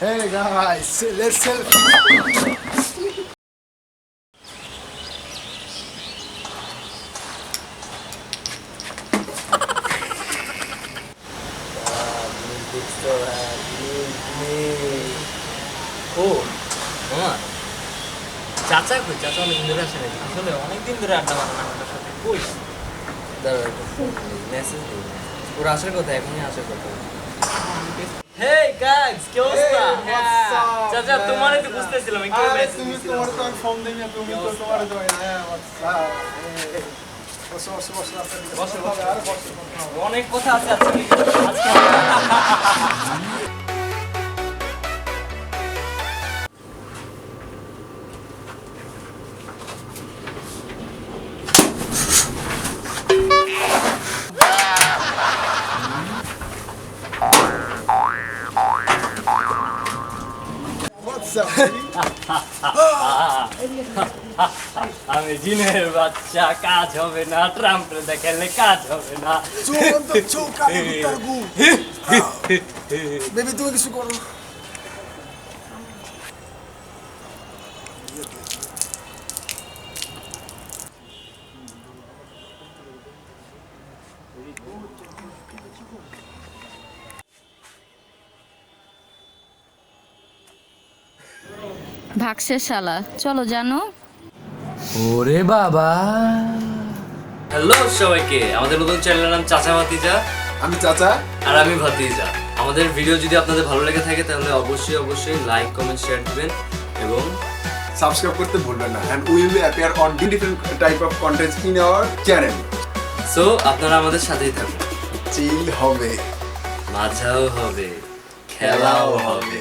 Hey guys, let's selfie. ও মামা চাচা কই চাচা অনেকদিন ধরে আসে নাকি আসলে অনেকদিন ধরে আড্ডা মারেন আমাদের সাথে কই দাঁড়া একটা ফোন মেসেজ দিই ওর আসার কথা এখনই আসার কথা হেই গাইস কি অবস্থা চাচা তোমারে তো বুঝতেছিলাম একটু মেসেজ তুমি দিছিলাম তোমার তো আমি ফোন দেই না তুমি তো তোমার তো হ্যাঁ বসো অনেক কথা আছে আজকে What's up, baby? আমি জিনের বাচ্চা কাজ হবে না ট্রাম্পের দেখালে কাজ হবে না Chupa, chupa, targu. Baby, তুমি কিছু করো। ভাগসে শালা চলো জানো ওরে বাবা হ্যালো সবাইকে আমাদের নতুন চ্যানেলের নাম চাচা ভাতিজা আমি চাচা আর আমি ভাতিজা আমাদের ভিডিও যদি আপনাদের ভালো লেগে থাকে তাহলে অবশ্যই লাইক কমেন্ট শেয়ার দিবেন এবং সাবস্ক্রাইব করতে ভুলবেন না and we will appear on different type of contents in our channel. So আপনারা আমাদের সাথেই থাকুন চিল হবে মাঝাও হবে খেলাও হবে